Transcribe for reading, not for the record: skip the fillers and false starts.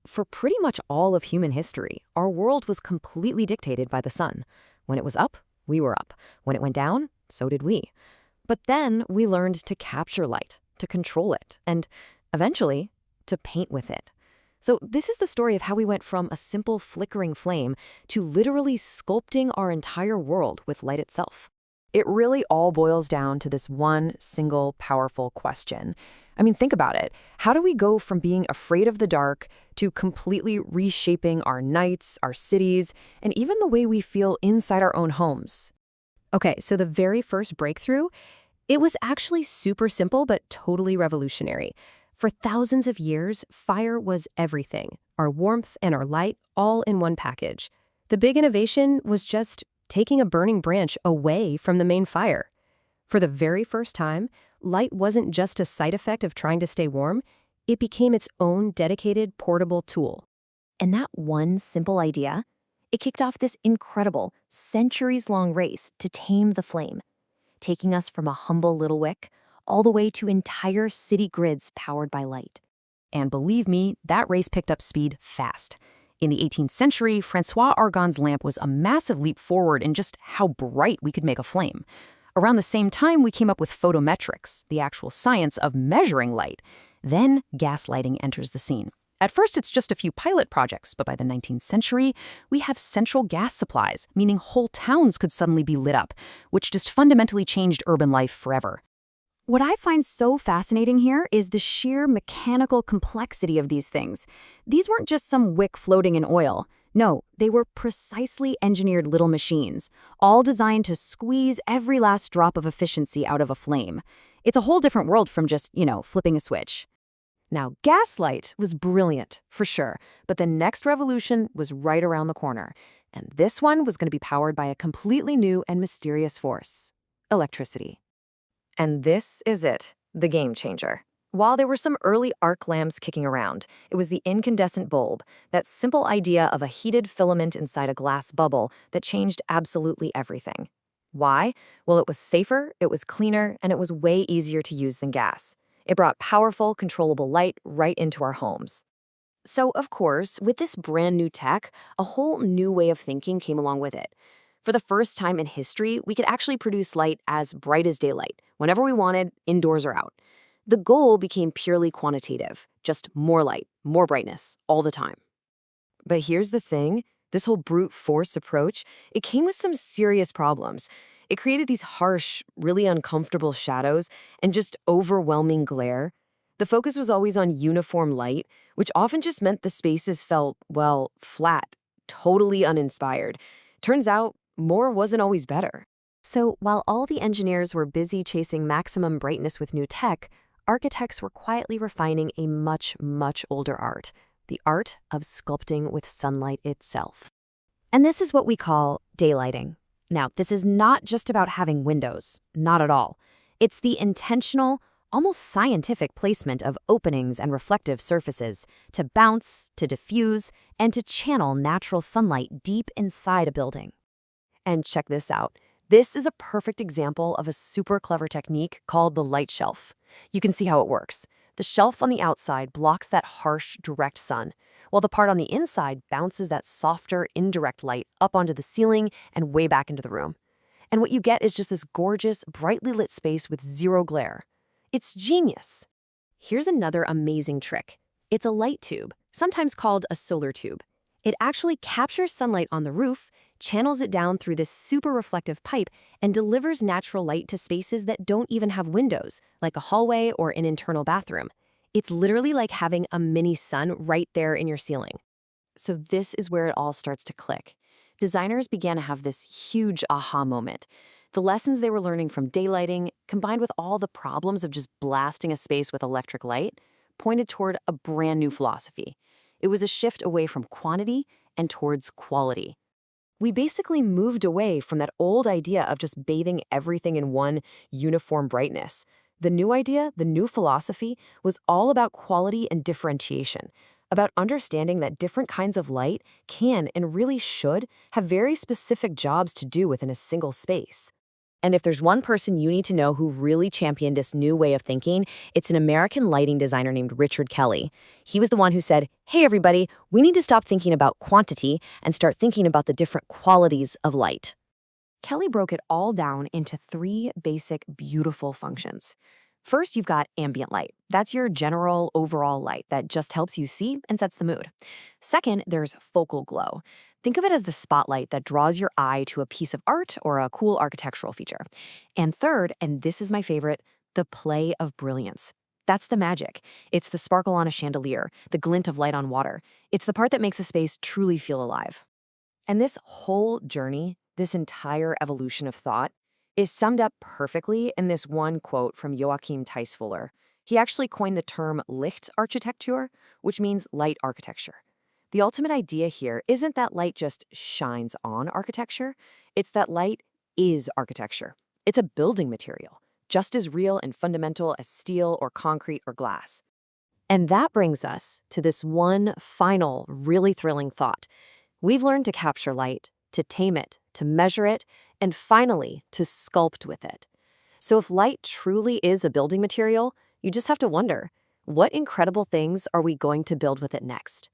For pretty much all of human history, our world was completely dictated by the sun. When it was up, we were up. When it went down, so did we. But then we learned to capture light, to control it, and eventually, to paint with it. So this is the story of how we went from a simple flickering flame to literally sculpting our entire world with light itself. It really all boils down to this one single powerful question. Think about it. How do we go from being afraid of the dark to completely reshaping our nights, our cities, and even the way we feel inside our own homes? Okay, so the very first breakthrough, it was actually super simple but totally revolutionary. For thousands of years, fire was everything, our warmth and our light all in one package. The big innovation was just taking a burning branch away from the main fire. For the very first time, light wasn't just a side effect of trying to stay warm, it became its own dedicated portable tool. And that one simple idea, it kicked off this incredible, centuries-long race to tame the flame, taking us from a humble little wick all the way to entire city grids powered by light. And believe me, that race picked up speed fast. In the 18th century, Francois Argand's lamp was a massive leap forward in just how bright we could make a flame. Around the same time, we came up with photometrics, the actual science of measuring light. Then gas lighting enters the scene. At first, it's just a few pilot projects, but by the 19th century, we have central gas supplies, meaning whole towns could suddenly be lit up, which just fundamentally changed urban life forever. What I find so fascinating here is the sheer mechanical complexity of these things. These weren't just some wick floating in oil. No, they were precisely engineered little machines, all designed to squeeze every last drop of efficiency out of a flame. It's a whole different world from just, flipping a switch. Now, gaslight was brilliant, for sure, but the next revolution was right around the corner. And this one was going to be powered by a completely new and mysterious force: electricity. And this is it, the game changer. While there were some early arc lamps kicking around, it was the incandescent bulb, that simple idea of a heated filament inside a glass bubble that changed absolutely everything. Why? Well, it was safer, it was cleaner, and it was way easier to use than gas. It brought powerful, controllable light right into our homes. So, of course, with this brand new tech, a whole new way of thinking came along with it. For the first time in history, we could actually produce light as bright as daylight, whenever we wanted, indoors or out. The goal became purely quantitative, just more light, more brightness, all the time. But here's the thing, this whole brute force approach, it came with some serious problems. It created these harsh, really uncomfortable shadows and just overwhelming glare. The focus was always on uniform light, which often just meant the spaces felt, flat, totally uninspired. Turns out, more wasn't always better. So while all the engineers were busy chasing maximum brightness with new tech, architects were quietly refining a much, much older art, the art of sculpting with sunlight itself. And this is what we call daylighting. Now, this is not just about having windows, not at all. It's the intentional, almost scientific placement of openings and reflective surfaces to bounce, to diffuse, and to channel natural sunlight deep inside a building. And check this out. This is a perfect example of a super clever technique called the light shelf. You can see how it works. The shelf on the outside blocks that harsh, direct sun, while the part on the inside bounces that softer, indirect light up onto the ceiling and way back into the room. And what you get is just this gorgeous, brightly lit space with zero glare. It's genius. Here's another amazing trick. It's a light tube, sometimes called a solar tube. It actually captures sunlight on the roof, channels it down through this super reflective pipe, and delivers natural light to spaces that don't even have windows, like a hallway or an internal bathroom. It's literally like having a mini sun right there in your ceiling. So this is where it all starts to click. Designers began to have this huge aha moment. The lessons they were learning from daylighting, combined with all the problems of just blasting a space with electric light, pointed toward a brand new philosophy. It was a shift away from quantity and towards quality. We basically moved away from that old idea of just bathing everything in one uniform brightness. The new idea, the new philosophy, was all about quality and differentiation, about understanding that different kinds of light can and really should have very specific jobs to do within a single space. And if there's one person you need to know who really championed this new way of thinking, it's an American lighting designer named Richard Kelly. He was the one who said, hey everybody, we need to stop thinking about quantity and start thinking about the different qualities of light. Kelly broke it all down into 3 basic, beautiful functions. First, you've got ambient light. That's your general overall light that just helps you see and sets the mood. Second, there's focal glow. Think of it as the spotlight that draws your eye to a piece of art or a cool architectural feature. And third, and this is my favorite, the play of brilliance. That's the magic. It's the sparkle on a chandelier, the glint of light on water. It's the part that makes a space truly feel alive. And this whole journey, this entire evolution of thought, is summed up perfectly in this one quote from Joachim Theisfuller. He actually coined the term Lichtarchitektur, which means light architecture. The ultimate idea here isn't that light just shines on architecture, it's that light is architecture. It's a building material, just as real and fundamental as steel or concrete or glass. And that brings us to this one final, really thrilling thought. We've learned to capture light, to tame it, to measure it, and finally, to sculpt with it. So if light truly is a building material, you just have to wonder, what incredible things are we going to build with it next?